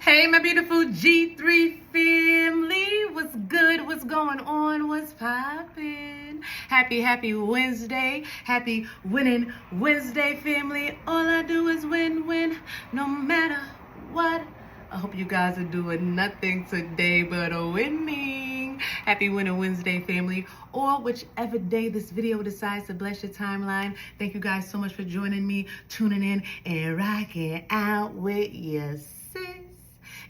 Hey, my beautiful G3 family. What's good? What's going on? What's poppin'? Happy Wednesday. Happy winning Wednesday, family. All I do is win, no matter what. I hope you guys are doing nothing today but winning. Happy winning Wednesday, family. Or whichever day this video decides to bless your timeline. Thank you guys so much for joining me, tuning in, and rocking out with your sis.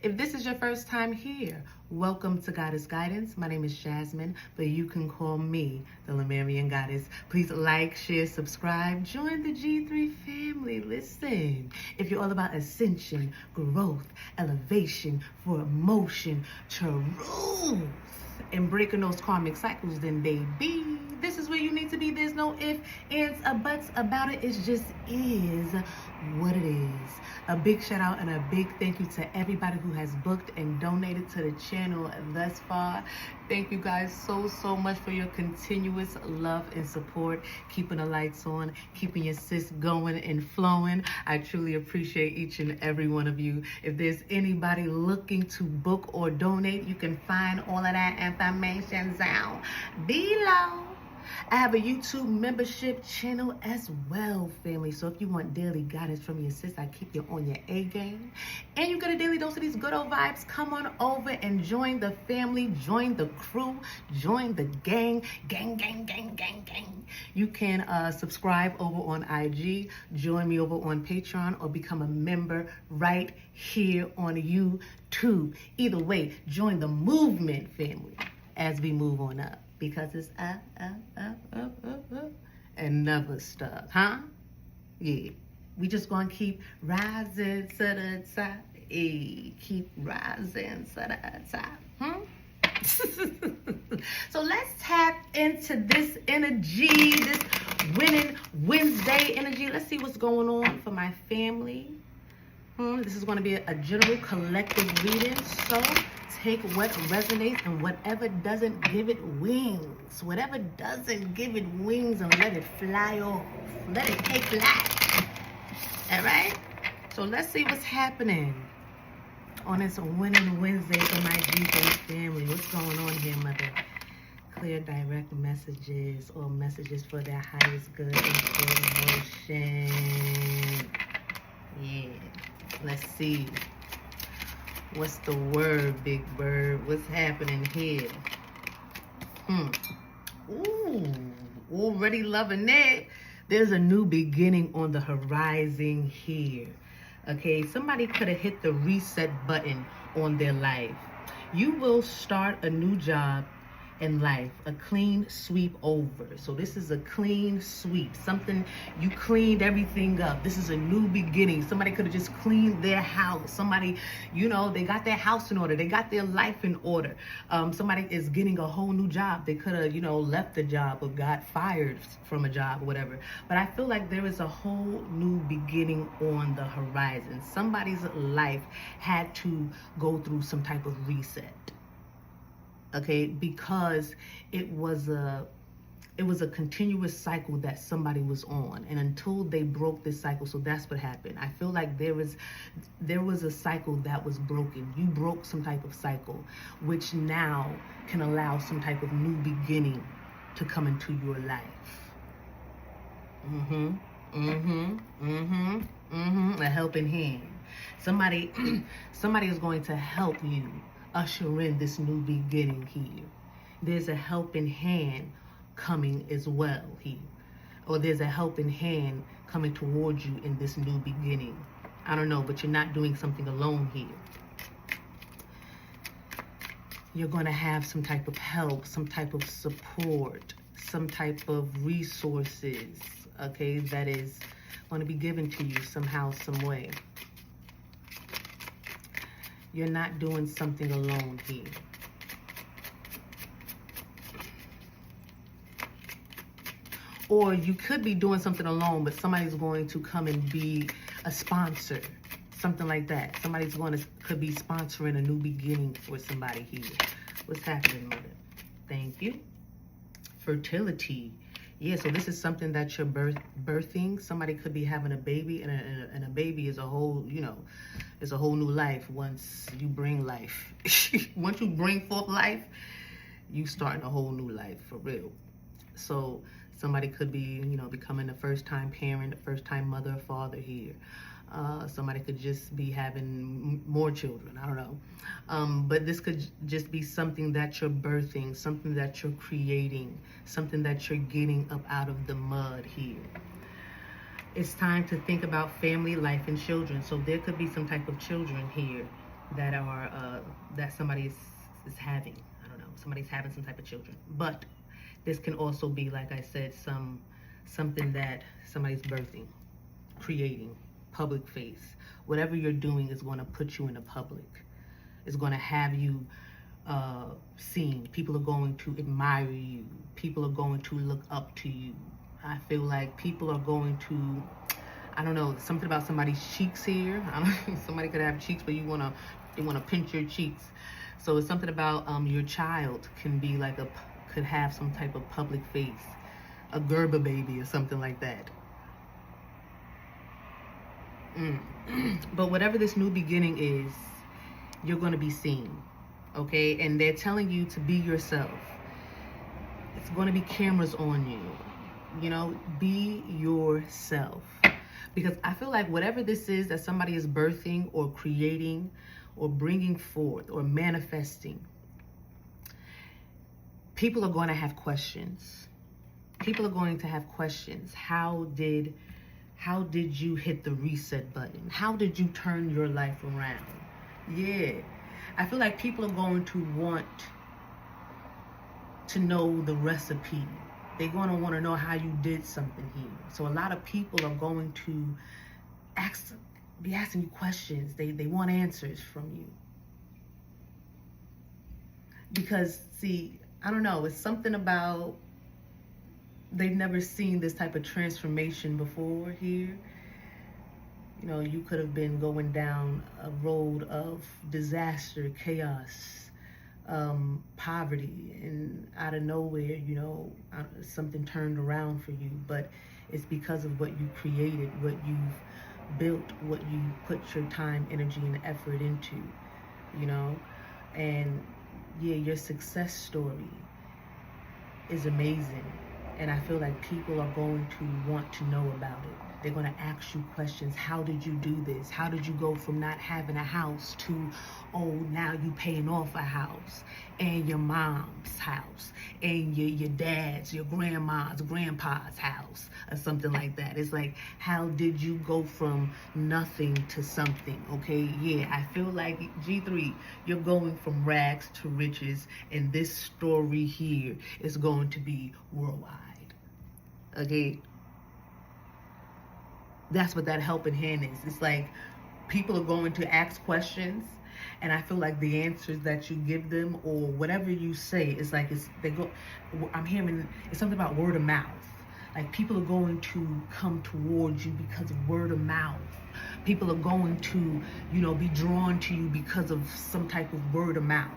If this is your first time here, welcome to Goddess Guidance. My name is Jasmine, but you can call me the Lemurian Goddess. Please like, share, subscribe, join the G3 family. Listen, if you're all about ascension, growth, elevation, for emotion, truth, and breaking those karmic cycles, then baby, this is where you need to be. There's no ifs, ands, or buts about it. It just is what it is. A big shout out and a big thank you to everybody who has booked and donated to the channel thus far. Thank you guys so much for your continuous love and support, keeping the lights on, keeping your sis going and flowing. I truly appreciate each and every one of you. If there's anybody looking to book or donate, you can find all of that information down below. I have a YouTube membership channel as well, family. So if you want daily guidance from your sis, I keep you on your A game. And you get a daily dose of these good old vibes. Come on over and join the family, join the crew, join the gang. Gang. You can subscribe over on IG, join me over on Patreon, or become a member right here on YouTube. Either way, join the movement, family, as we move on up. Because it's up, and never stop, huh? Yeah. We just gonna keep rising to the top. Keep rising to the top, So let's tap into this energy, this winning Wednesday energy. Let's see what's going on for my family. This is going to be a general collective reading, so take what resonates and whatever doesn't, give it wings. Whatever doesn't, give it wings and let it fly off. Let it take flight. All right? So let's see what's happening on this winning Wednesday for my G3 family. What's going on here, mother? Clear direct messages or messages for their highest good and good emotion. Yeah. Let's see. What's the word, big bird? What's happening here? Ooh, already loving it. There's a new beginning on the horizon here. Okay, somebody could have hit the reset button on their life. You will start a new job in life, a clean sweep over. So this is a clean sweep, something you cleaned everything up. This is a new beginning. Somebody could have just cleaned their house. Somebody, they got their house in order. They got their life in order. Somebody is getting a whole new job. They could have, left the job or got fired from a job or whatever. But I feel like there is a whole new beginning on the horizon. Somebody's life had to go through some type of reset. Okay, because it was a continuous cycle that somebody was on, and until they broke this cycle, so that's what happened. I feel like there was a cycle that was broken. You broke some type of cycle, which now can allow some type of new beginning to come into your life. A helping hand. Somebody is going to help you usher in this new beginning here. There's a helping hand coming as well here. Or there's a helping hand coming towards you in this new beginning. I don't know, but you're not doing something alone here. You're going to have some type of help, some type of support, some type of resources, okay, that is going to be given to you somehow, some way. You're not doing something alone here. Or you could be doing something alone, but somebody's going to come and be a sponsor. Something like that. Somebody's could be sponsoring a new beginning for somebody here. What's happening, mother? Thank you. Fertility. Yeah, so this is something that you're birthing. Somebody could be having a baby, and a baby is a whole, it's a whole new life once you bring life. Once you bring forth life, you starting a whole new life for real. So somebody could be, becoming a first-time parent, a first-time mother or father here. Somebody could just be having more children. I don't know. But this could just be something that you're birthing, something that you're creating, something that you're getting up out of the mud here. It's time to think about family, life, and children. So there could be some type of children here that are that somebody is having. I don't know. Somebody's having some type of children. But this can also be, like I said, something that somebody's birthing, creating, public face. Whatever you're doing is going to put you in the public. It's going to have you seen. People are going to admire you. People are going to look up to you. I feel like people are going to, I don't know, something about somebody's cheeks here. Somebody could have cheeks, but they want to pinch your cheeks. So it's something about your child can be like could have some type of public face, a Gerber baby or something like that. But whatever this new beginning is, you're going to be seen, okay? And they're telling you to be yourself. It's going to be cameras on you. Be yourself. Because I feel like whatever this is that somebody is birthing or creating or bringing forth or manifesting, people are going to have questions. People are going to have questions. How did you hit the reset button? How did you turn your life around? Yeah. I feel like people are going to want to know the recipe. They're going to want to know how you did something here. So a lot of people are going to be asking you questions. They want answers from you. Because, see, I don't know, it's something about they've never seen this type of transformation before here. You could have been going down a road of disaster, chaos, poverty, and out of nowhere, something turned around for you. But it's because of what you created, what you've built, what you put your time, energy, and effort into, and yeah, your success story is amazing. And I feel like people are going to want to know about it. They're going to ask you questions. How did you do this? How did you go from not having a house to, now you paying off a house, and your mom's house, and your dad's, your grandma's, grandpa's house, or something like that. It's like, how did you go from nothing to something? Okay, yeah, I feel like G3, you're going from rags to riches, and this story here is going to be worldwide. Okay, that's what that helping hand is. It's like people are going to ask questions, and I feel like the answers that you give them or whatever you say is like I'm hearing it's something about word of mouth. Like people are going to come towards you because of word of mouth. People are going to, be drawn to you because of some type of word of mouth.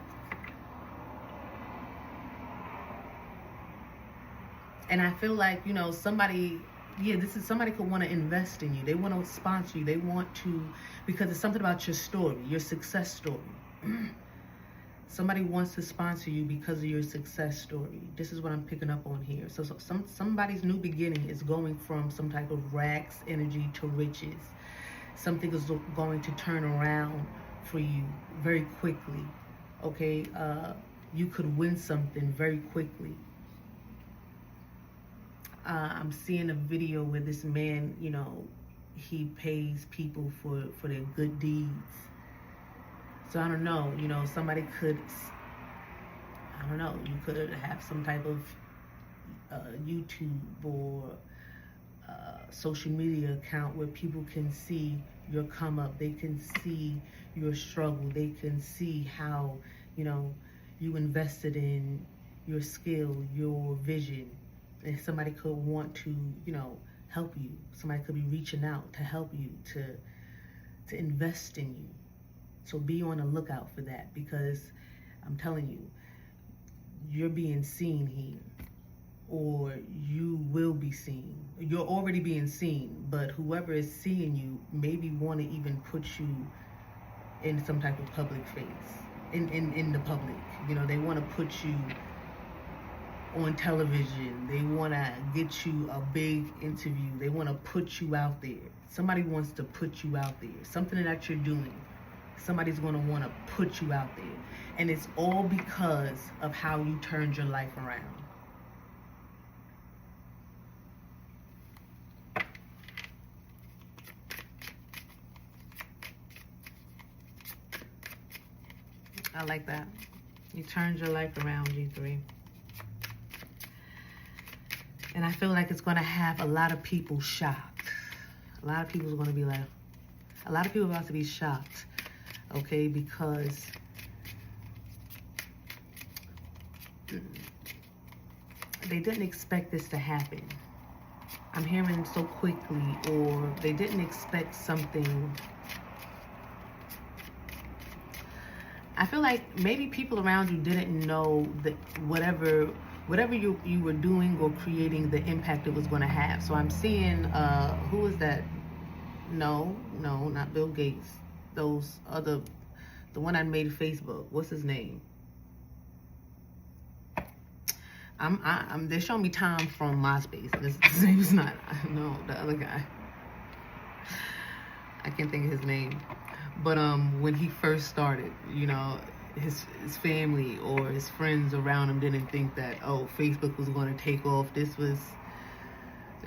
And I feel like, somebody could want to invest in you. They want to sponsor you. They want to, because it's something about your story, your success story. Somebody wants to sponsor you because of your success story. This is what I'm picking up on here. So somebody's new beginning is going from some type of rags energy to riches. Something is going to turn around for you very quickly. Okay? You could win something very quickly. I'm seeing a video where this man, he pays people for their good deeds. So I don't know, somebody could, you could have some type of YouTube or social media account where people can see your come up. They can see your struggle. They can see how, you invested in your skill, your vision. And somebody could want to, help you. Somebody could be reaching out to help you, to invest in you. So be on the lookout for that, because I'm telling you, you're being seen here. or you will be seen. You're already being seen, but whoever is seeing you maybe want to even put you in some type of public face, in the public. You know, they want to put you on television. They want to get you a big interview. They want to put you out there. Somebody wants to put you out there. Something that you're doing, somebody's going to want to put you out there. And it's all because of how you turned your life around. I like that. You turned your life around, G3. And I feel like it's going to have a lot of people shocked. A lot of people are going to be like, a lot of people are about to be shocked, okay? Because they didn't expect this to happen. I'm hearing so quickly, or they didn't expect something. I feel like maybe people around you didn't know that whatever you were doing or creating, the impact it was going to have. So I'm seeing, who is that? No, not Bill Gates. The one I made Facebook. What's his name? They're showing me Tom from MySpace. His name is not, no, the other guy. I can't think of his name. But when he first started, you know, his family or his friends around him didn't think that, oh, Facebook was going to take off. They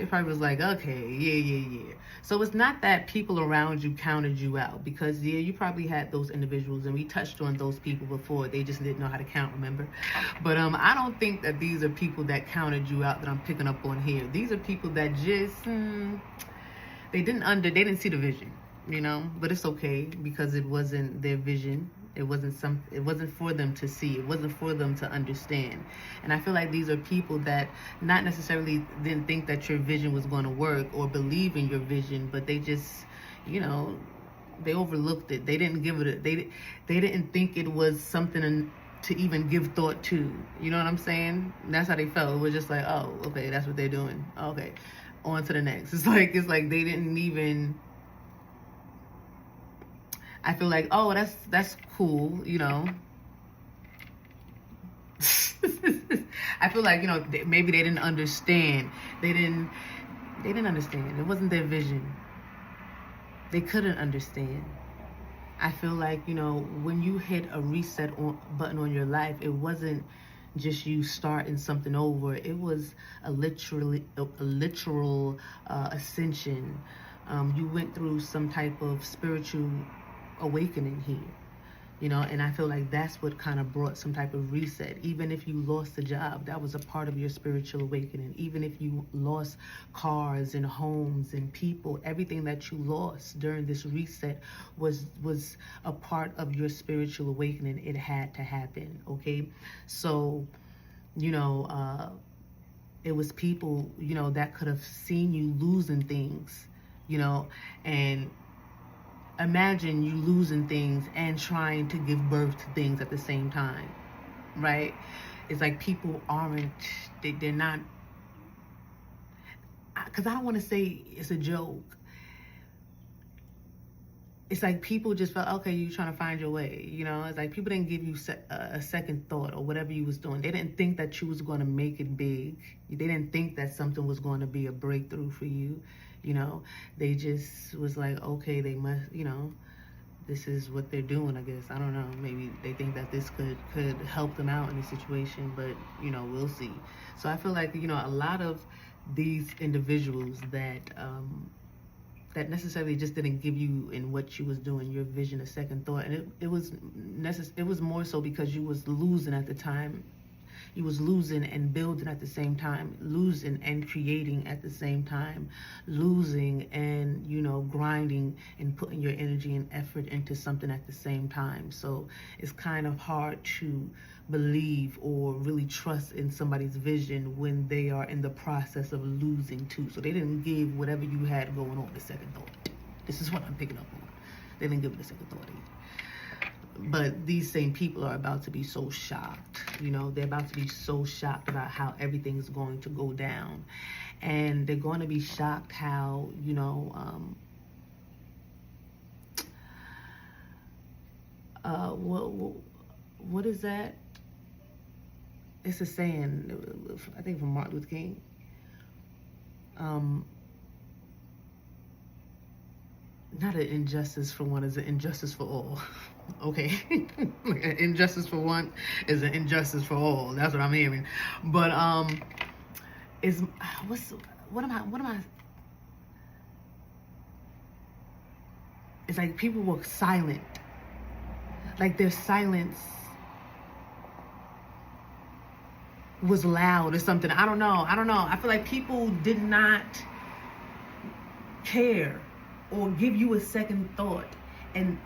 probably was like, okay, yeah. So it's not that people around you counted you out, because, yeah, you probably had those individuals, and we touched on those people before. They just didn't know how to count, remember? But I don't think that these are people that counted you out that I'm picking up on here. These are people that just, they didn't see the vision. You know, but it's okay, because it wasn't their vision. It wasn't for them to see. It wasn't for them to understand. And I feel like these are people that not necessarily didn't think that your vision was going to work or believe in your vision, but they just, you know, they overlooked it. They didn't give it they didn't think it was something to even give thought to. You know what I'm saying? And that's how they felt. It was just like, oh, okay, that's what they're doing. Okay, on to the next. It's like they didn't even. I feel like, oh, that's cool, you know. I feel like, you know, maybe they didn't understand. They didn't understand. It wasn't their vision. They couldn't understand. I feel like, you know, when you hit a reset button on your life, it wasn't just you starting something over. It was a literal ascension. You went through some type of spiritual awakening here, you know, and I feel like that's what kind of brought some type of reset. Even if you lost a job, that was a part of your spiritual awakening. Even if you lost cars and homes and people, everything that you lost during this reset was a part of your spiritual awakening. It had to happen, okay? So, you know, it was people, you know, that could have seen you losing things, you know, and imagine you losing things and trying to give birth to things at the same time, right? It's like people they're not, because I don't want to say it's a joke. It's like people just felt, okay, you're trying to find your way, you know? It's like people didn't give you a second thought or whatever you was doing. They didn't think that you was going to make it big. They didn't think that something was going to be a breakthrough for you. You know, they just was like, okay, they must, you know, this is what they're doing, I guess. I don't know. Maybe they think that this could help them out in the situation, but, you know, we'll see. So I feel like, you know, a lot of these individuals that necessarily just didn't give you in what you was doing, your vision, a second thought. And it was more so because you was losing at the time. You was losing and building at the same time, losing and creating at the same time, losing and, you know, grinding and putting your energy and effort into something at the same time. So it's kind of hard to believe or really trust in somebody's vision when they are in the process of losing too. So they didn't give whatever you had going on the second thought. This is what I'm picking up on. They didn't give it a second thought either. But these same people are about to be so shocked. They're about to be so shocked about how everything's going to go down. And they're going to be shocked how, what is that? It's a saying, I think from Martin Luther King. Not an injustice for one is an injustice for all. Okay. Injustice for one is an injustice for all. That's what I'm hearing. But what am I it's like people were silent. Like their silence was loud or something. I don't know. I feel like people did not care or give you a second thought. And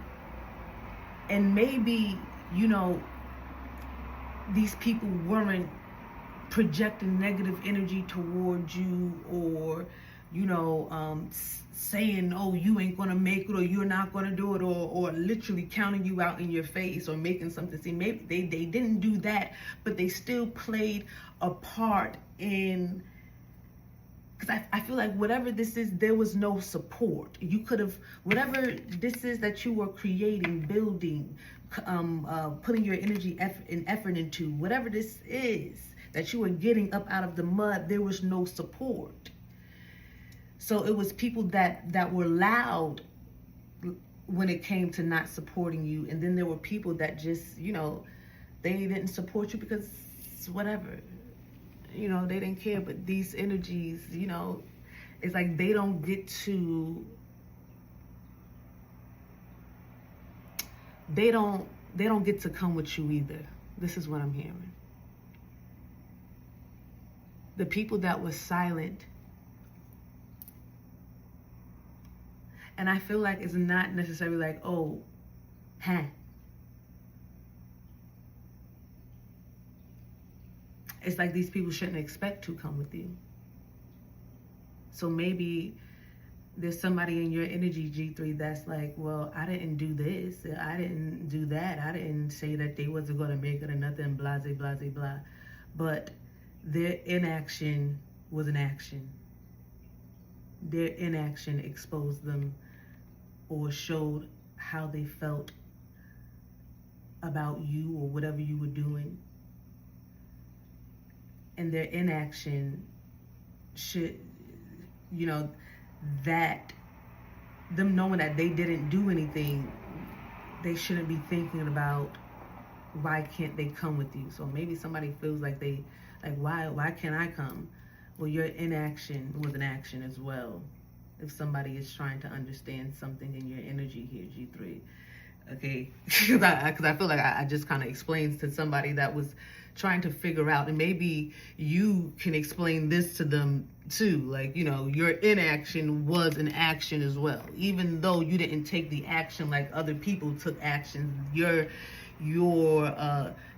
maybe, these people weren't projecting negative energy towards you, or, saying, oh, you ain't gonna make it, or you're not gonna do it, or literally counting you out in your face, or making something seem. Maybe they didn't do that, but they still played a part in. Because I feel like whatever this is, there was no support. You could have, whatever this is that you were creating, building, putting your energy and effort into, whatever this is that you were getting up out of the mud, there was no support. So it was people that were loud when it came to not supporting you. And then there were people that just, they didn't support you because whatever. They didn't care. But these energies, it's like they don't get to, they don't get to come with you either. This is what I'm hearing. The people that were silent, and I feel like it's not necessarily like, oh, huh. It's like these people shouldn't expect to come with you. So maybe there's somebody in your energy, G3, that's like, well, I didn't do this. I didn't do that. I didn't say that they wasn't going to make it or nothing, blah, blah, blah, blah. But their inaction was an action. Their inaction exposed them or showed how they felt about you or whatever you were doing. And their inaction should, that them knowing that they didn't do anything, they shouldn't be thinking about why can't they come with you. So maybe somebody feels like why can't I come? Well, your inaction was an action as well. If somebody is trying to understand something in your energy here, G3. Okay, because I feel like I just kind of explained to somebody that was trying to figure out, and maybe you can explain this to them too. Like, your inaction was an action as well. Even though you didn't take the action like other people took action, your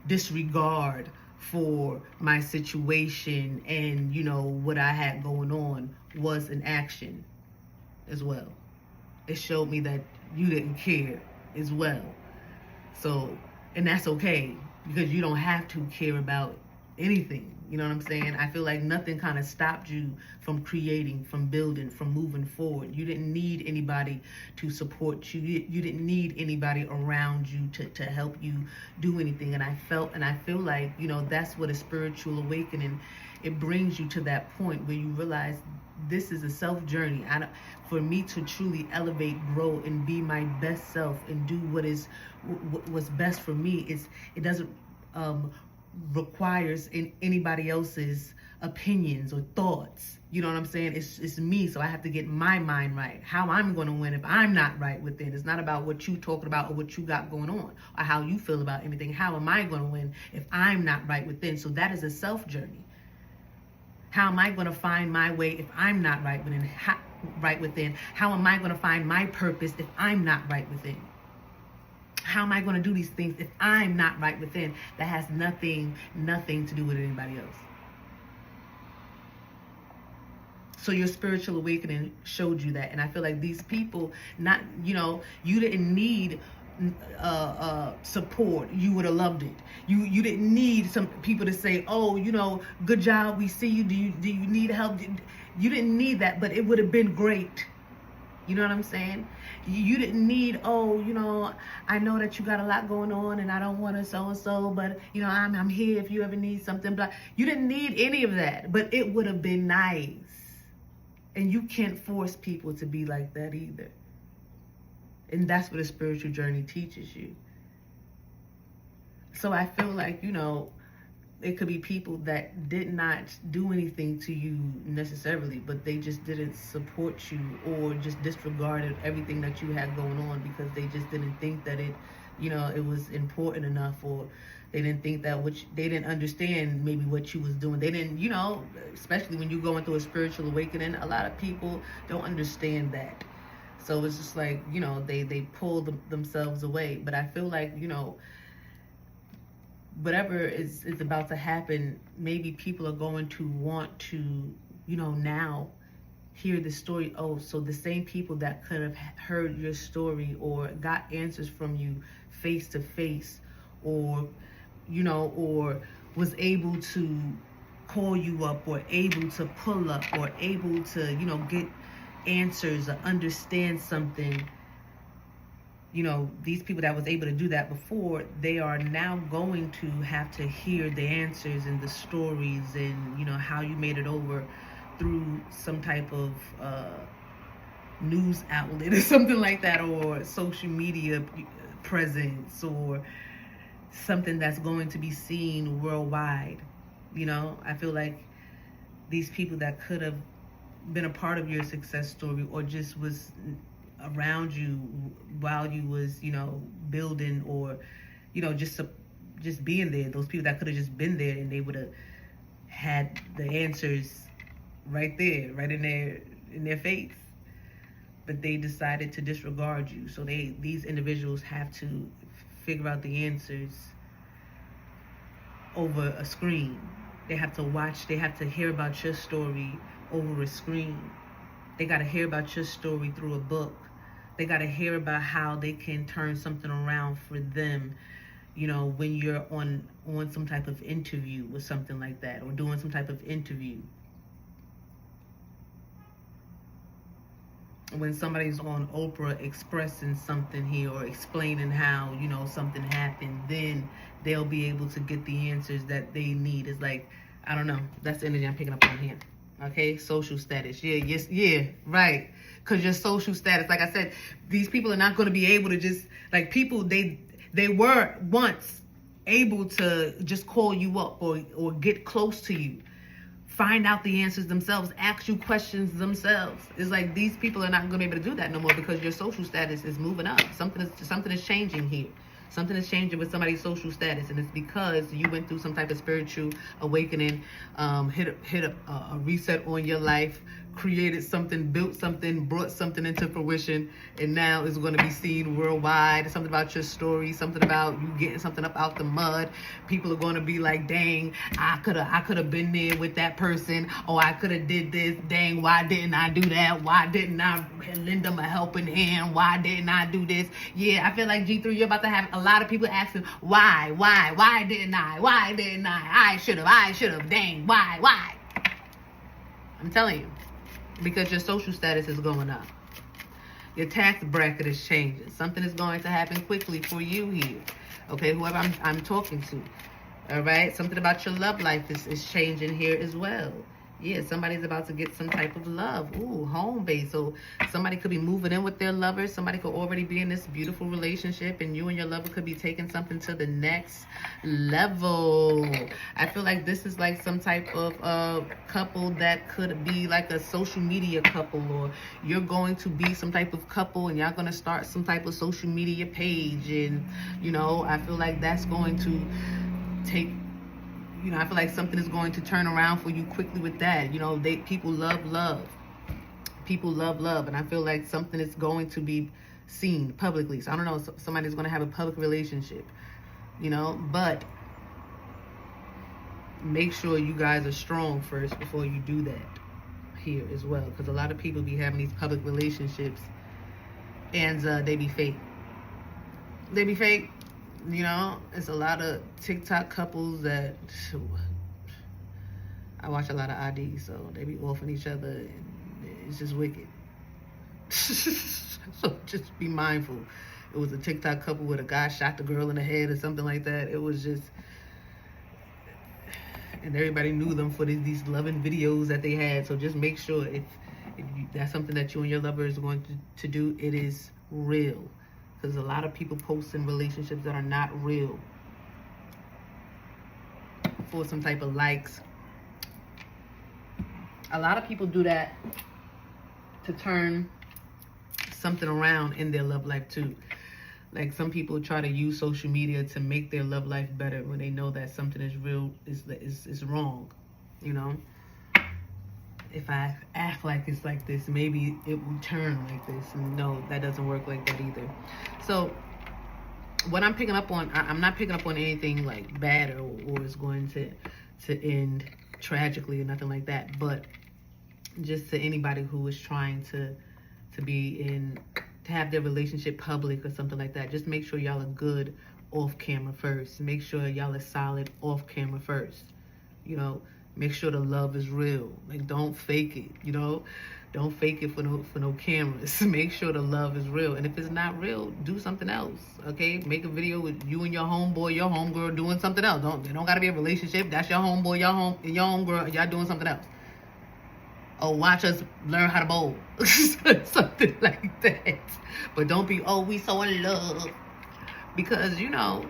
disregard for my situation and, what I had going on was an action as well. It showed me that you didn't care as well. So, and that's okay, because you don't have to care about anything. You know what I'm saying? I feel like nothing kind of stopped you from creating, from building, from moving forward. You didn't need anybody to support you. You didn't need anybody around you to help you do anything. And I feel like, that's what a spiritual awakening, it brings you to that point where you realize this is a self journey. For me to truly elevate, grow, and be my best self and do what's best for me, it doesn't requires in anybody else's opinions or thoughts. You know what I'm saying? It's me, so I have to get my mind right. How I'm going to win if I'm not right within. It's not about what you talking about or what you got going on or how you feel about anything. How am I going to win if I'm not right within? So that is a self journey. How am I going to find my way if I'm not right within? How am I going to find my purpose if I'm not right within? How am I going to do these things if I'm not right within? That has nothing to do with anybody else. So your spiritual awakening showed you that. And I feel like these people, you didn't need support, you would have loved it. You didn't need some people to say, oh, good job, we see you, do you need help? You didn't need that, but it would have been great. You know what I'm saying? You didn't need, oh, I know that you got a lot going on and I don't want to so-and-so, but, I'm here if you ever need something. Blah. You didn't need any of that, but it would have been nice. And you can't force people to be like that either. And that's what a spiritual journey teaches you. So I feel like, it could be people that did not do anything to you necessarily, but they just didn't support you or just disregarded everything that you had going on because they just didn't think that it was important enough, or they didn't think that they didn't understand maybe what you was doing. They didn't, especially when you go into a spiritual awakening, a lot of people don't understand that. So it's just like, they pull themselves away. But I feel like, whatever is about to happen, maybe people are going to want to, now hear the story. Oh, so the same people that could have heard your story or got answers from you face to face, or, or was able to call you up, or able to pull up, or able to, get answers or understand something. These people that was able to do that before, they are now going to have to hear the answers and the stories and, how you made it over through some type of news outlet or something like that, or social media presence, or something that's going to be seen worldwide. I feel like these people that could have been a part of your success story, or just was around you while you was building, or just being there, those people that could have just been there, and they would have had the answers right there, right in their face, but they decided to disregard you. So these individuals have to figure out the answers over a screen. They have to watch, they have to hear about your story over a screen. They got to hear about your story through a book. They got to hear about how they can turn something around for them, when you're on some type of interview or something like that, or doing some type of interview. When somebody's on Oprah expressing something here, or explaining how, something happened, then they'll be able to get the answers that they need. It's like, I don't know. That's the energy I'm picking up on here. Okay, social status. Yeah, right. Because your social status, like I said, these people are not going to be able to just, like, people, they were once able to just call you up, or get close to you, find out the answers themselves, ask you questions themselves. It's like these people are not going to be able to do that no more, because your social status is moving up. Something is changing here. Something is changing with somebody's social status, and it's because you went through some type of spiritual awakening, hit a reset on your life, created something, built something, brought something into fruition, and now it's going to be seen worldwide. Something about your story, something about you getting something up out the mud. People are going to be like, dang, I could have been there with that person. Oh, I could have did this. Dang, why didn't I do that? Why didn't I lend them a helping hand? Why didn't I do this? Yeah, I feel like G3, you're about to have a lot of people asking, why didn't I should have, dang, why? I'm telling you, because your social status is going up. Your tax bracket is changing. Something is going to happen quickly for you here. Okay, whoever I'm talking to. All right, something about your love life is changing here as well. Yeah, somebody's about to get some type of love. Ooh, home base. So somebody could be moving in with their lover. Somebody could already be in this beautiful relationship, and you and your lover could be taking something to the next level. I feel like this is like some type of couple that could be like a social media couple, or you're going to be some type of couple and y'all going to start some type of social media page. And, I feel like that's going to take... I feel like something is going to turn around for you quickly with that. People love love. People love love. And I feel like something is going to be seen publicly. So I don't know, somebody's going to have a public relationship, but make sure you guys are strong first before you do that here as well. Because a lot of people be having these public relationships and they be fake. they be fake. You know, it's a lot of TikTok couples that I watch a lot of ID, so they be offing each other, and it's just wicked. So just be mindful. It was a TikTok couple where a guy shot the girl in the head or something like that. It was just, and everybody knew them for these loving videos that they had. So just make sure if that's something that you and your lover is going to do, it is real. Because a lot of people post in relationships that are not real for some type of likes. A lot of people do that to turn something around in their love life too. Like some people try to use social media to make their love life better when they know that something is real is wrong. You know, if I act like it's like this, maybe it will turn like this. And no, that doesn't work like that either. So what I'm picking up on, I'm not picking up on anything like bad or is going to end tragically or nothing like that. But just to anybody who is trying to have their relationship public or something like that, just make sure y'all are good off camera first. Make sure y'all are solid off camera first. You know, make sure the love is real. Like, don't fake it. You know, don't fake it for no cameras. Make sure the love is real. And if it's not real, do something else. Okay, make a video with you and your homeboy, your homegirl doing something else. They don't gotta be a relationship. That's your homeboy, your homegirl, and y'all doing something else. Oh, watch us learn how to bowl. Something like that. But don't be, oh, we so in love. Because, you know,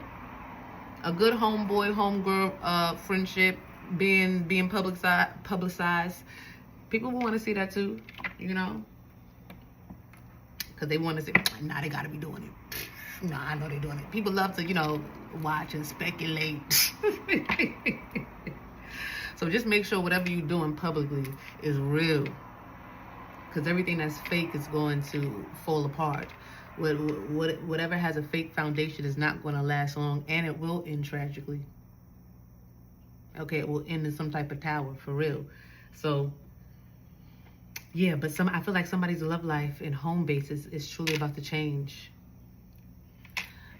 a good homeboy, homegirl friendship being publicized, people will want to see that too, you know? Because they want to say, nah, they got to be doing it. Nah, I know they're doing it. People love to, you know, watch and speculate. So just make sure whatever you're doing publicly is real. Because everything that's fake is going to fall apart. Whatever has a fake foundation is not going to last long, and it will end tragically. Okay, it will end in some type of tower, for real. So, yeah, but I feel like somebody's love life and home base is truly about to change.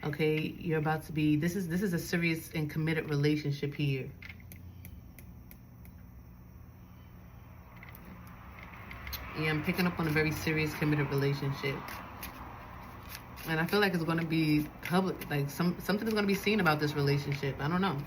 Okay, you're about to be, this is a serious and committed relationship here. Yeah, I'm picking up on a very serious, committed relationship. And I feel like it's going to be public. Like, something is going to be seen about this relationship. I don't know.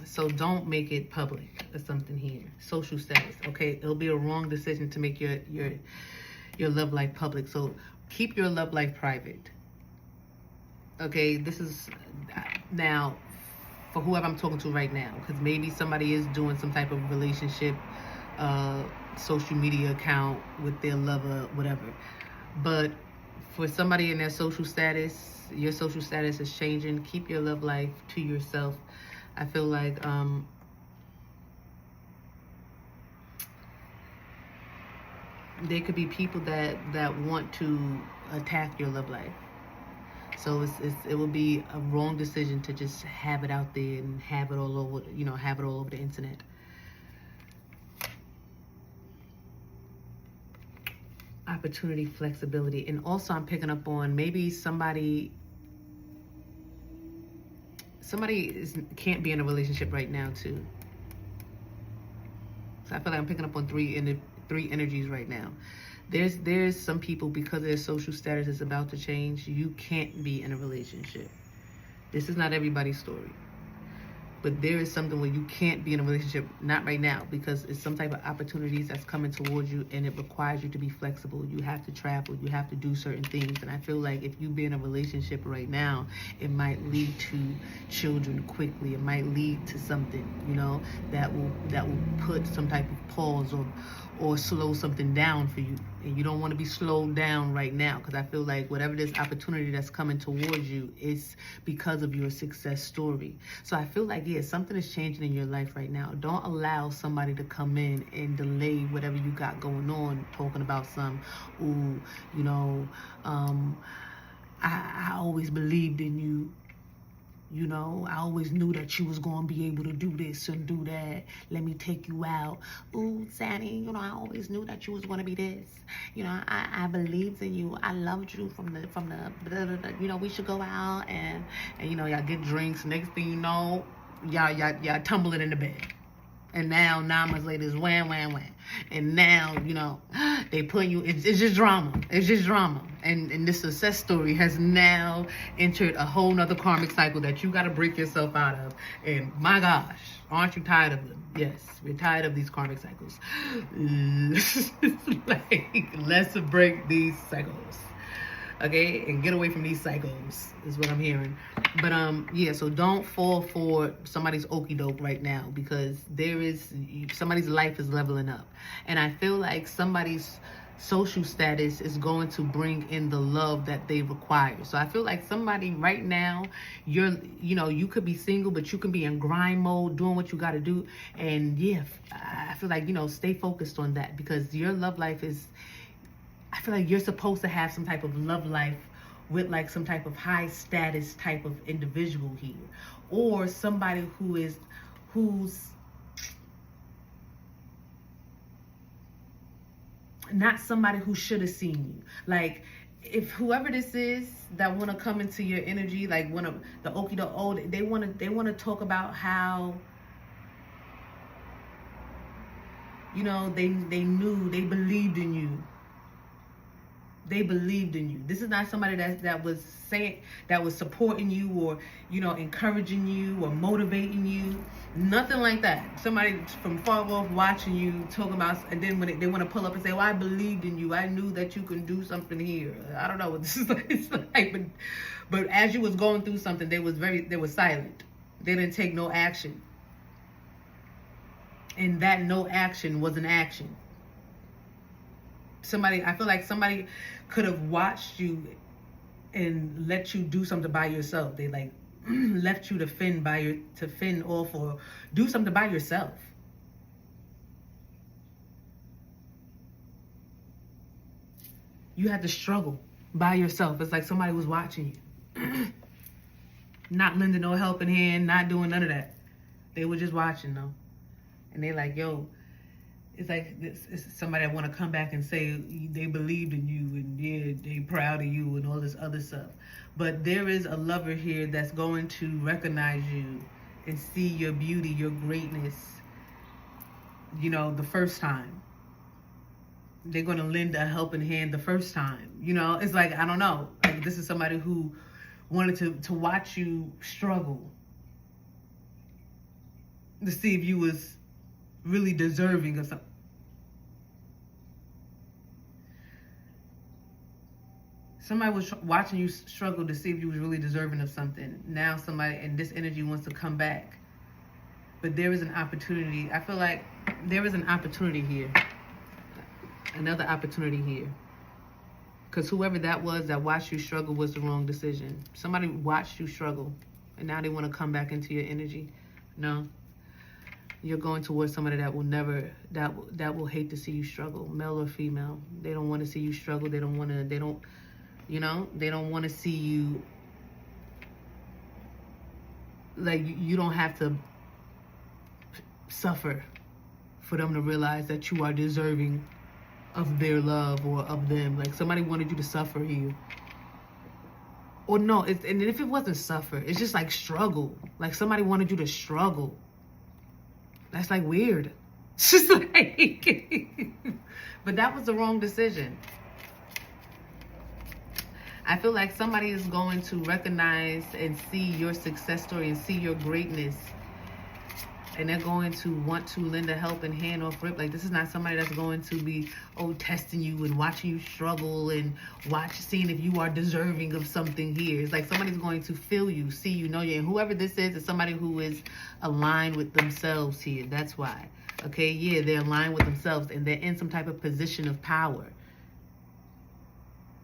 So don't make it public or something here. Social status, okay? It'll be a wrong decision to make your love life public. So keep your love life private. Okay, this is now for whoever I'm talking to right now, because maybe somebody is doing some type of relationship social media account with their lover, whatever. But for somebody in their social status, your social status is changing. Keep your love life to yourself. I feel like there could be people that want to attack your love life. So it will be a wrong decision to just have it out there and have it all over, you know, have it all over the internet. Opportunity, flexibility. And also I'm picking up on maybe somebody can't be in a relationship right now too. So I feel like I'm picking up on three energies right now. There's some people, because their social status is about to change, you can't be in a relationship. This is not everybody's story. But there is something where you can't be in a relationship, not right now, because it's some type of opportunities that's coming towards you, and it requires you to be flexible. You have to travel, you have to do certain things. And I feel like if you be in a relationship right now, it might lead to children quickly. It might lead to something, you know, that will put some type of pause or slow something down for you. And you don't want to be slowed down right now, because I feel like whatever this opportunity that's coming towards you is because of your success story. So I feel like, yeah, something is changing in your life right now. Don't allow somebody to come in and delay whatever you got going on, talking about some, ooh, you know, I always believed in you. You know, I always knew that you was going to be able to do this and do that. Let me take you out. Ooh, Sandy, you know, I always knew that you was going to be this. You know, I believed in you. I loved you from the blah, blah, blah. You know, we should go out and you know, y'all get drinks. Next thing you know, y'all tumbling in the bed. And now, 9 months later, it's wham. And now, you know, they put you, it's just drama. It's just drama. And this success story has now entered a whole nother karmic cycle that you got to break yourself out of. And my gosh, aren't you tired of them? Yes, we're tired of these karmic cycles. Like, let's break these cycles. Okay, and get away from these cycles is what I'm hearing. But yeah, so don't fall for somebody's okie doke right now, because somebody's life is leveling up, and I feel like somebody's social status is going to bring in the love that they require. So I feel like somebody right now, you could be single, but you can be in grind mode, doing what you got to do, and yeah, I feel like, stay focused on that, because your love life is. I feel like you're supposed to have some type of love life with like some type of high status type of individual here, or somebody who's not somebody who should have seen you. Like, if whoever this is that want to come into your energy, like one of the okie doke, they want to talk about how, they knew, they believed in you. They believed in you. This is not somebody that was supporting you, or encouraging you or motivating you. Nothing like that. Somebody from far off watching you, talking about, and then when they want to pull up and say, "Well, I believed in you. I knew that you can do something here." I don't know what this is like, but as you was going through something, they were silent. They didn't take no action, and that no action was an action. I feel like somebody could have watched you and let you do something by yourself. They like left you to fend off, or do something by yourself. You had to struggle by yourself. It's like somebody was watching you. Not lending no helping hand, not doing none of that. They were just watching though. And they like, yo, it's like it's somebody that want to come back and say they believed in you, and yeah, they proud of you and all this other stuff. But there is a lover here that's going to recognize you and see your beauty, your greatness, the first time. They're going to lend a helping hand the first time. It's like, I don't know. Like, this is somebody who wanted to watch you struggle, to see if you was really deserving of something. Somebody was watching you struggle to see if you was really deserving of something. Now somebody in this energy wants to come back. But there is an opportunity. I feel like there is an opportunity here. Another opportunity here. Because whoever that was that watched you struggle was the wrong decision. Somebody watched you struggle, and now they want to come back into your energy. No. You're going towards somebody that will never, that will hate to see you struggle, male or female. They don't want to see you struggle. They don't want to see you, like, you don't have to suffer for them to realize that you are deserving of their love or of them. Like, somebody wanted you to suffer here. Or no, and if it wasn't suffer, it's just like struggle. Like, somebody wanted you to struggle. That's like weird. It's just like, but that was the wrong decision. I feel like somebody is going to recognize and see your success story and see your greatness. And they're going to want to lend a helping hand off rip. Like, this is not somebody that's going to be, testing you and watching you struggle and seeing if you are deserving of something here. It's like somebody's going to feel you, see you, know you. And whoever this is somebody who is aligned with themselves here. That's why. Okay, yeah, they're aligned with themselves and they're in some type of position of power.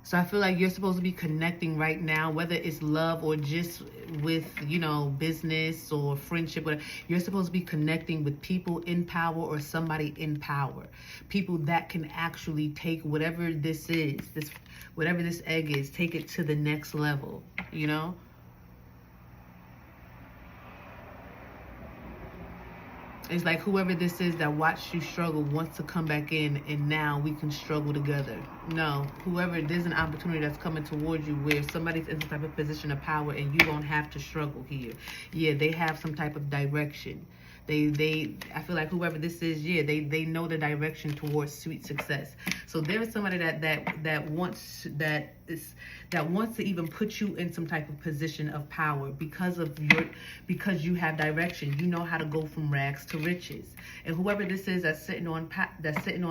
So I feel like you're supposed to be connecting right now, whether it's love or just with, business or friendship, whatever. You're supposed to be connecting with people in power or somebody in power. People that can actually take whatever this is, whatever this egg is, take it to the next level, It's like whoever this is that watched you struggle wants to come back in, and now we can struggle together. No, whoever, there's an opportunity that's coming towards you where somebody's in some type of position of power and you don't have to struggle here. Yeah, they have some type of direction. I feel like whoever this is, yeah, they know the direction towards sweet success. So there is somebody that wants to even put you in some type of position of power because you have direction. You know how to go from rags to riches. And whoever this is that's sitting on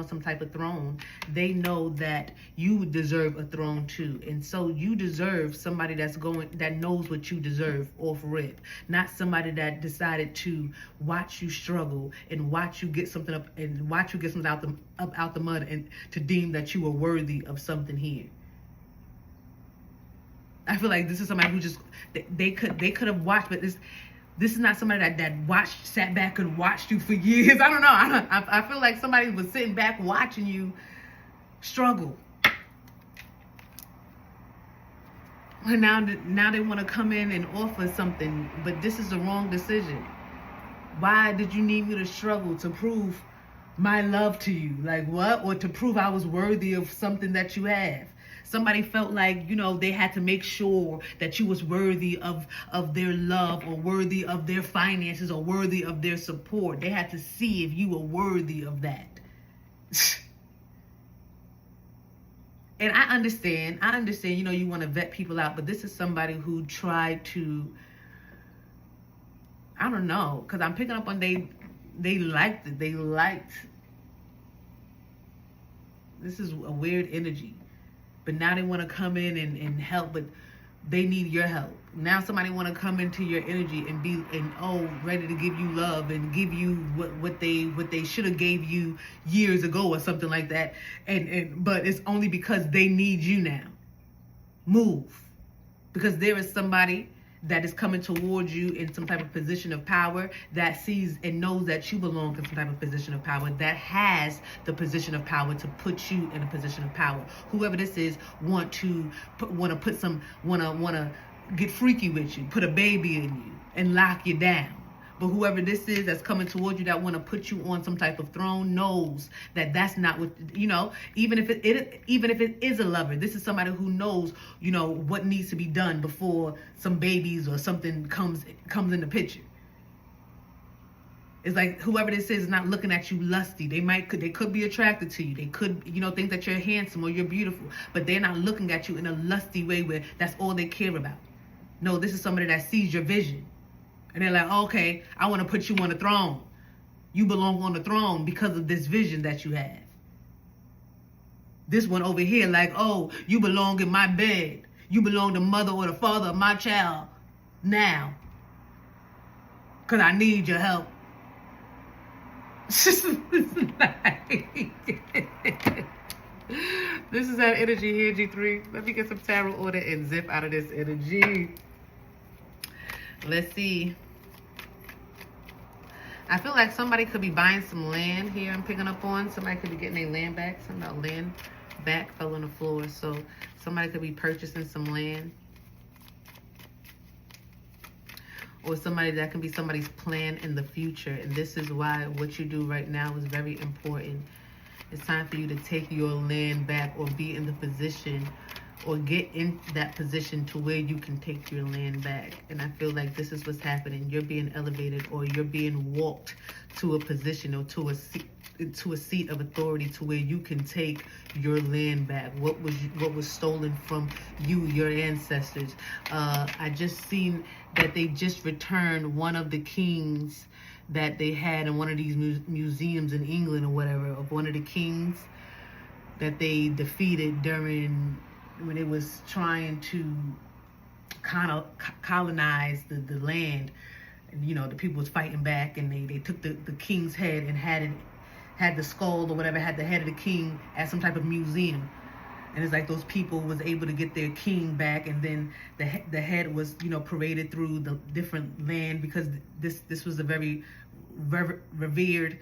some type of throne, they know that you deserve a throne too. And so you deserve somebody that knows what you deserve off rip, not somebody that decided to watch you struggle and watch you get something up and watch you get something out the mud and to deem that you are worthy of something here. I feel like this is somebody who just they could have watched, but this is not somebody that sat back and watched you for years. I don't know. I feel like somebody was sitting back watching you struggle. And now they want to come in and offer something, but this is the wrong decision. Why did you need me to struggle to prove my love to you? Like what? Or to prove I was worthy of something that you have? Somebody felt like, they had to make sure that you was worthy of their love or worthy of their finances or worthy of their support. They had to see if you were worthy of that. And I understand, you want to vet people out, but this is somebody who tried to, I don't know, because I'm picking up on they liked it. They liked, this is a weird energy. But now they want to come in and help, but they need your help. Now somebody want to come into your energy and be ready to give you love and give you what they should have gave you years ago or something like that. But it's only because they need you now. Move. Because there is somebody that is coming towards you in some type of position of power that sees and knows that you belong in some type of position of power, that has the position of power to put you in a position of power. Whoever this is want to get freaky with you, put a baby in you and lock you down. But whoever this is that's coming towards you that want to put you on some type of throne knows that that's not what, even if it is a lover, this is somebody who knows, what needs to be done before some babies or something comes in the picture. It's like whoever this is not looking at you lusty. They could be attracted to you. They could, think that you're handsome or you're beautiful, but they're not looking at you in a lusty way where that's all they care about. No, this is somebody that sees your vision. And they're like, okay, I want to put you on the throne. You belong on the throne because of this vision that you have. This one over here, like, oh, you belong in my bed. You belong to mother or the father of my child now. Because I need your help. This is that energy here, G3. Let me get some tarot order and zip out of this energy. Let's see. I feel like somebody could be buying some land here. I'm picking up on somebody could be getting their land back. Something about land back fell on the floor. So somebody could be purchasing some land. Or somebody that can be somebody's plan in the future. And this is why what you do right now is very important. It's time for you to take your land back or be in the position or get in that position to where you can take your land back. And I feel like this is what's happening. You're being elevated or you're being walked to a position or to a seat of authority to where you can take your land back. What was stolen from you, your ancestors. I just seen that they just returned one of the kings that they had in one of these museums in England or whatever, of one of the kings that they defeated during when it was trying to kind of colonize the land. And, the people was fighting back, and they took the king's head and had the skull or whatever, had the head of the king at some type of museum. And it's like those people was able to get their king back, and then the head was, paraded through the different land because this was a very revered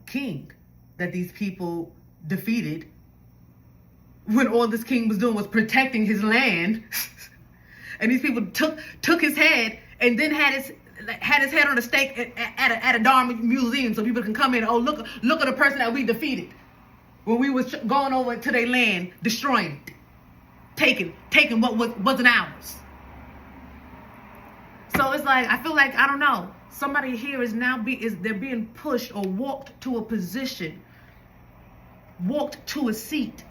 king that these people defeated. When all this king was doing was protecting his land, and these people took his head and then had had his head on a stake at a darn museum so people can come in. Oh, look at the person that we defeated when we was going over to their land, destroying it, taking what wasn't ours. So it's like, I feel like, I don't know, somebody here is now they're being pushed or walked to a position, walked to a seat.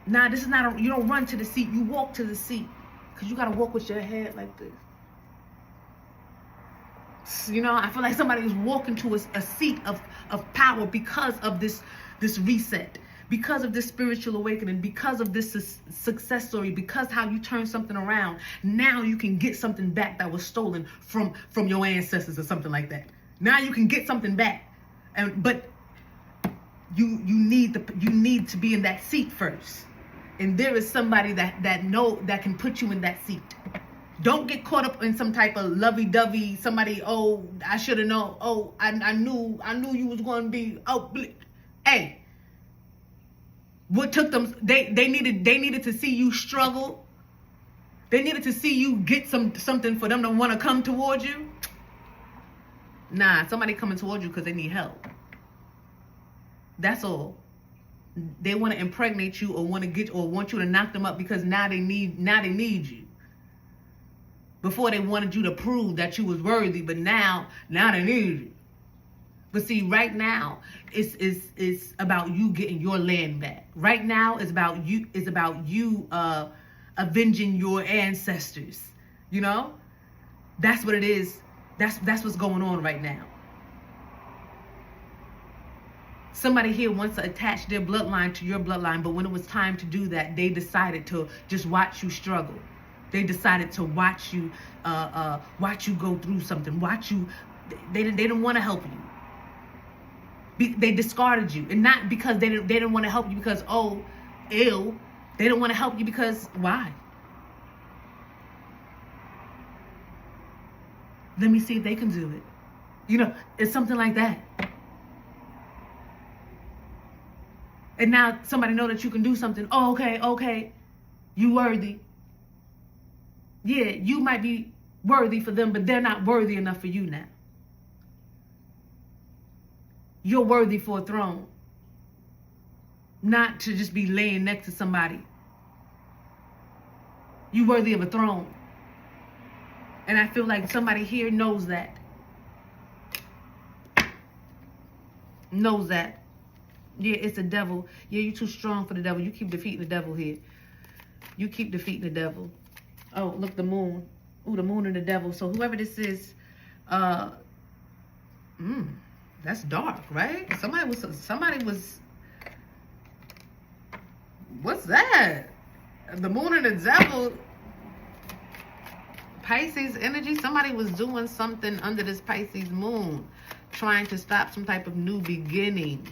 Now, this is not you don't run to the seat, you walk to the seat, because you got to walk with your head like this. You know, I feel like somebody is walking to a seat of power because of this reset, because of this spiritual awakening, because of this success story, because how you turn something around. Now you can get something back that was stolen from your ancestors or something like that. Now you can get something back, but you need to be in that seat first. And there is somebody that can put you in that seat. Don't get caught up in some type of lovey-dovey, somebody, oh, I should have known, oh, I knew you was going to be, oh, hey, what took them, they needed to see you struggle. They needed to see you get something for them to want to come towards you. Nah, somebody coming towards you because they need help. That's all. They want to impregnate you or want you to knock them up because now they need you. Before they wanted you to prove that you was worthy, but now they need you. But see, right now it's about you getting your land back. Right now it's about you avenging your ancestors. You know? That's what it is. That's what's going on right now. Somebody here wants to attach their bloodline to your bloodline, but when it was time to do that, they decided to just watch you struggle. They decided to watch you go through something. They didn't want to help you. They discarded you, and not because they didn't want to help you because They didn't want to help you because why? Let me see if they can do it. You know, it's something like that. And now somebody know that you can do something. Oh, okay. You worthy. Yeah, you might be worthy for them, but they're not worthy enough for you now. You're worthy for a throne. Not to just be laying next to somebody. You're worthy of a throne. And I feel like somebody here knows that. Knows that. Yeah, it's the devil. Yeah, you're too strong for the devil. You keep defeating the devil here. You keep defeating the devil. Oh, look, the moon. Ooh, the moon and the devil. So whoever this is, that's dark, right? Somebody was, what's that? The moon and the devil. Pisces energy. Somebody was doing something under this Pisces moon, trying to stop some type of new beginning.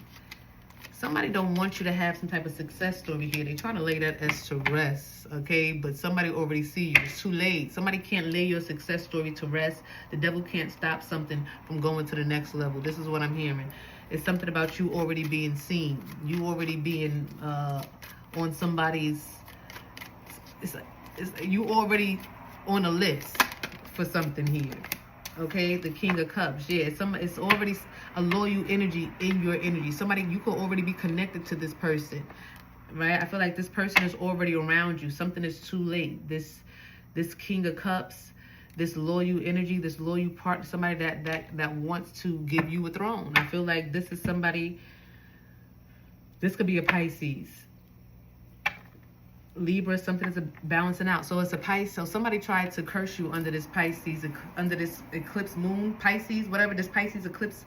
Somebody don't want you to have some type of success story here. They're trying to lay that as to rest, okay? But somebody already see you. It's too late. Somebody can't lay your success story to rest. The devil can't stop something from going to the next level. This is what I'm hearing. It's something about you already being seen. You already being on somebody's... you already on a list for something here. Okay, the King of Cups. Yeah, it's already a loyal energy in your energy. Somebody, you could already be connected to this person, right? I feel like this person is already around you. Something is too late. This King of Cups, this loyal energy, this loyal part, somebody that wants to give you a throne. I feel like this is somebody. This could be a Pisces. Libra, something is balancing out. So it's a Pisces. So somebody tried to curse you under this Pisces, under this eclipse moon, Pisces, whatever, this Pisces eclipse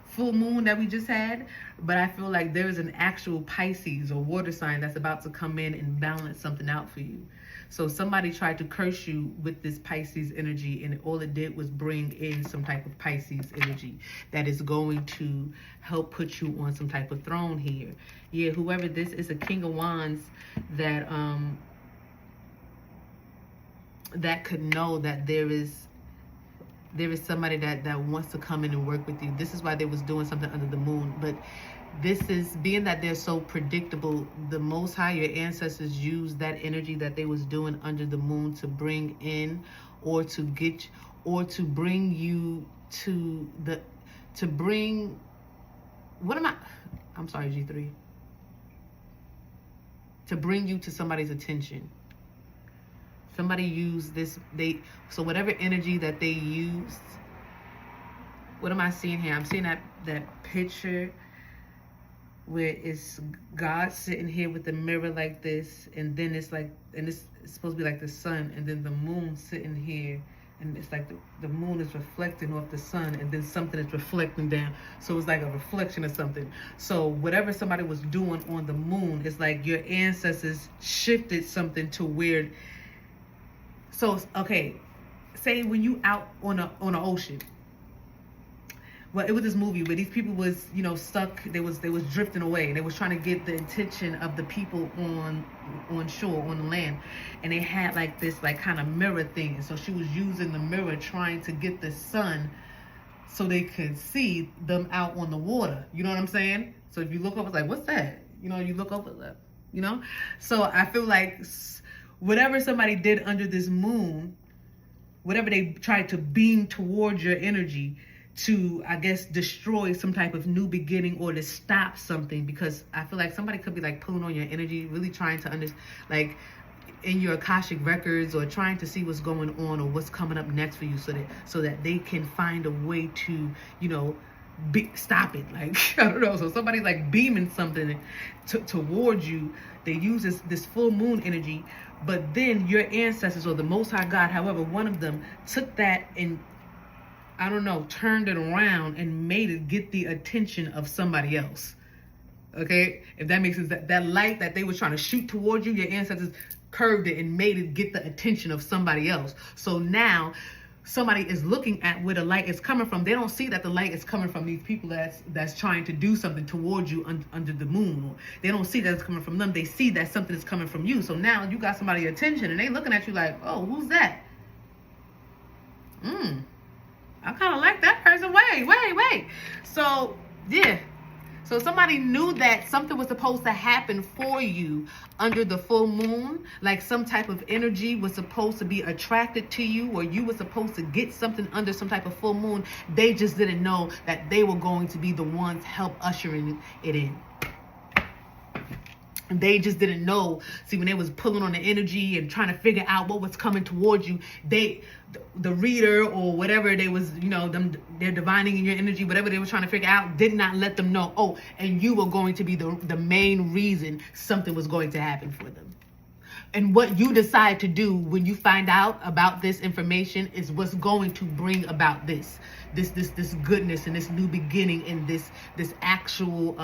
full moon that we just had. But I feel like there is an actual Pisces or water sign that's about to come in and balance something out for you. So somebody tried to curse you with this Pisces energy, and all it did was bring in some type of Pisces energy that is going to help put you on some type of throne here. Yeah, whoever this is, a King of Wands that that could know that there is somebody that wants to come in and work with you. This is why they was doing something under the moon. But this is, being that they're so predictable, the Most High, your ancestors, used that energy that they was doing under the moon to bring in or to get or to bring you to I'm sorry, G3. To bring you to somebody's attention. Somebody used this, so whatever energy that they used, what am I seeing here? I'm seeing that picture where it's God sitting here with the mirror like this, and then it's like, and it's supposed to be like the sun, and then the moon sitting here, and it's like the moon is reflecting off the sun, and then something is reflecting down. So it's like a reflection of something. So whatever somebody was doing on the moon, it's like your ancestors shifted something to where. So okay, say when you out on an ocean. Well, it was this movie where these people was, stuck. They was drifting away. They was trying to get the attention of the people on shore, on the land, and they had like this like kind of mirror thing. So she was using the mirror trying to get the sun, so they could see them out on the water. You know what I'm saying? So if you look up, it's like, what's that? You look over that. So I feel like whatever somebody did under this moon, whatever they tried to beam towards your energy, to, I guess, destroy some type of new beginning or to stop something, because I feel like somebody could be like pulling on your energy, really trying to understand, like in your Akashic records, or trying to see what's going on or what's coming up next for you, so that they can find a way to, stop it. Like, I don't know. So somebody like beaming something towards you. They use this full moon energy, but then your ancestors or the Most High God, however, one of them took that and, I don't know, turned it around and made it get the attention of somebody else. Okay? If that makes sense, that light that they were trying to shoot towards you, your ancestors curved it and made it get the attention of somebody else. So now somebody is looking at where the light is coming from. They don't see that the light is coming from these people that's trying to do something towards you under the moon. Or they don't see that it's coming from them. They see that something is coming from you. So now you got somebody's attention and they looking at you like, oh, who's that? I kind of like that person. Wait. So, yeah. So somebody knew that something was supposed to happen for you under the full moon. Like some type of energy was supposed to be attracted to you, or you were supposed to get something under some type of full moon. They just didn't know that they were going to be the ones help ushering it in. And they just didn't know. See, when they was pulling on the energy and trying to figure out what was coming towards you, the reader or whatever they was, they're divining in your energy, whatever they were trying to figure out, did not let them know. Oh, and you were going to be the main reason something was going to happen for them. And what you decide to do when you find out about this information is what's going to bring about this goodness and this new beginning and this actual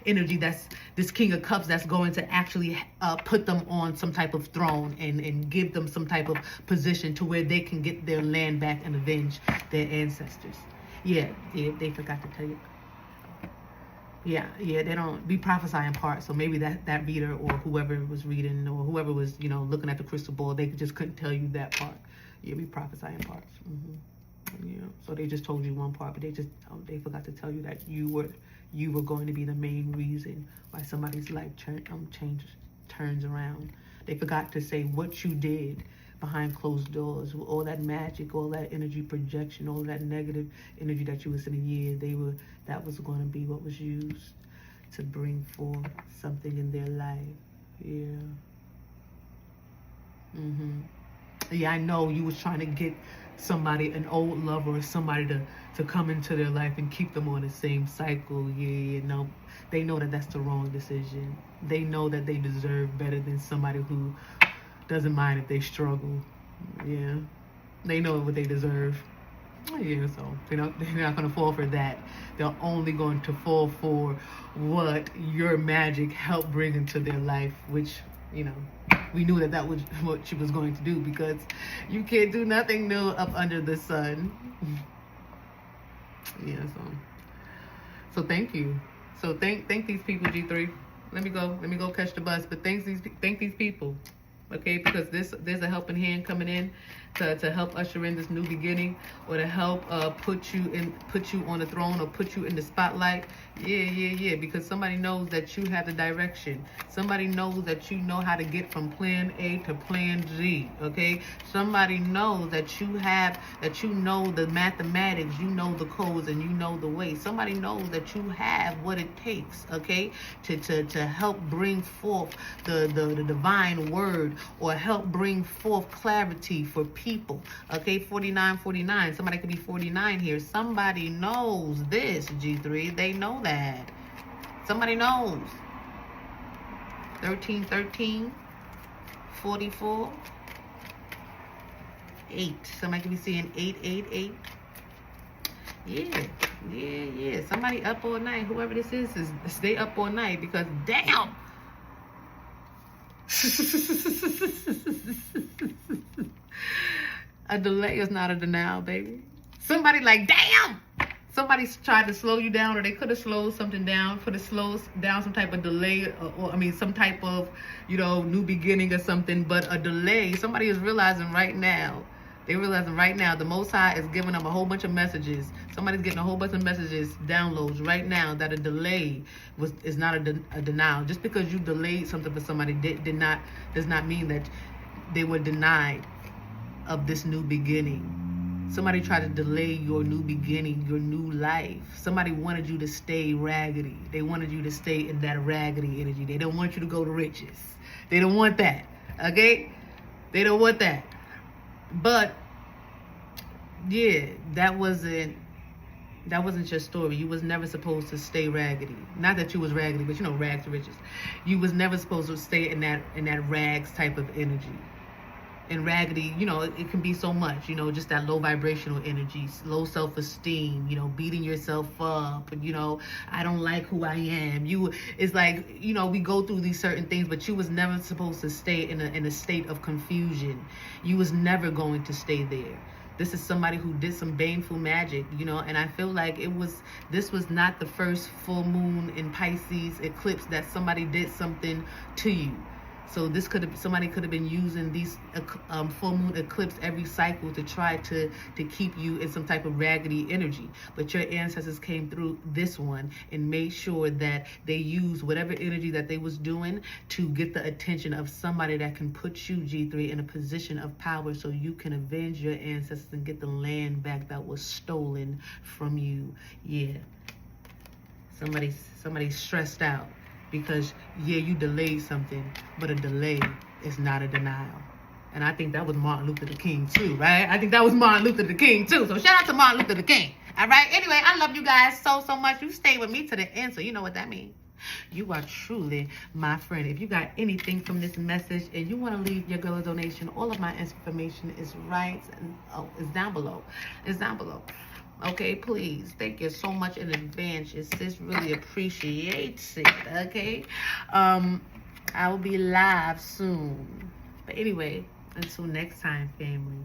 energy, that's this King of Cups, that's going to actually put them on some type of throne and give them some type of position to where they can get their land back and avenge their ancestors. Yeah, they forgot to tell you. Yeah, they don't be prophesying part. So maybe that reader or whoever was reading or whoever was, looking at the crystal ball, they just couldn't tell you that part. Yeah, be prophesying parts. So they just told you one part, but they forgot to tell you that you were going to be the main reason why somebody's life turns around. They forgot to say what you did behind closed doors, all that magic, all that energy projection, all that negative energy that you was in a year. That was going to be what was used to bring forth something in their life. Yeah. Yeah, I know you was trying to get somebody, an old lover or somebody to come into their life and keep them on the same cycle. Yeah, no. They know that that's the wrong decision. They know that they deserve better than somebody who doesn't mind if they struggle. Yeah. They know what they deserve. Yeah, so they're not going to fall for that. They're only going to fall for what your magic helped bring into their life, which, we knew that was what she was going to do, because you can't do nothing new up under the sun. Yeah, so thank you. So thank these people, G3. Let me go catch the bus, but thank these people. okay? Because there's a helping hand coming in to help usher in this new beginning, or to help put you on the throne, or put you in the spotlight. Yeah, because somebody knows that you have the direction. Somebody knows that you know how to get from plan A to plan Z, okay? Somebody knows that you know the mathematics, you know the codes, and you know the way. Somebody knows that you have what it takes, okay, to help bring forth the divine word, or help bring forth clarity for people, okay? 4949, somebody could be 49 here. Somebody knows this, G3. They know that. Somebody knows. 1313, 44, 8. Somebody could be seeing 888. Yeah. Somebody up all night. Whoever this is stay up all night, because damn. A delay is not a denial, baby. Somebody like, damn. Somebody's tried to slow you down, or they could have slowed something down, could have slowed down some type of delay, or some type of, new beginning or something. But a delay, somebody is realizing right now. They're realizing right now the Most High is giving them a whole bunch of messages. Somebody's getting a whole bunch of messages, downloads right now, that a delay is not a denial. Just because you delayed something for somebody does not mean that they were denied of this new beginning. Somebody tried to delay your new beginning, your new life. Somebody wanted you to stay raggedy. They wanted you to stay in that raggedy energy. They don't want you to go to riches. They don't want that, okay? They don't want that. But yeah, that wasn't your story. You was never supposed to stay raggedy. Not that you was raggedy, but rags to riches. You was never supposed to stay in that rags type of energy. And raggedy, it can be so much, just that low vibrational energy, low self-esteem, beating yourself up, I don't like who I am. It's like, we go through these certain things, but you was never supposed to stay in a state of confusion. You was never going to stay there. This is somebody who did some baneful magic, and I feel like this was not the first full moon in Pisces eclipse that somebody did something to you. So somebody could have been using these full moon eclipse every cycle to try to keep you in some type of raggedy energy. But your ancestors came through this one and made sure that they used whatever energy that they was doing to get the attention of somebody that can put you, G3, in a position of power, so you can avenge your ancestors and get the land back that was stolen from you. Yeah. Somebody's stressed out. Because, you delayed something, but a delay is not a denial. And I think that was Martin Luther the King, too, right? I think that was Martin Luther the King, too. So shout out to Martin Luther the King, all right? Anyway, I love you guys so much. You stay with me to the end, so you know what that means. You are truly my friend. If you got anything from this message and you want to leave your girl a donation, all of my information is is down below. It's down below. Okay, please. Thank you so much in advance. Sis really appreciates it, okay? I will be live soon. But anyway, until next time, family.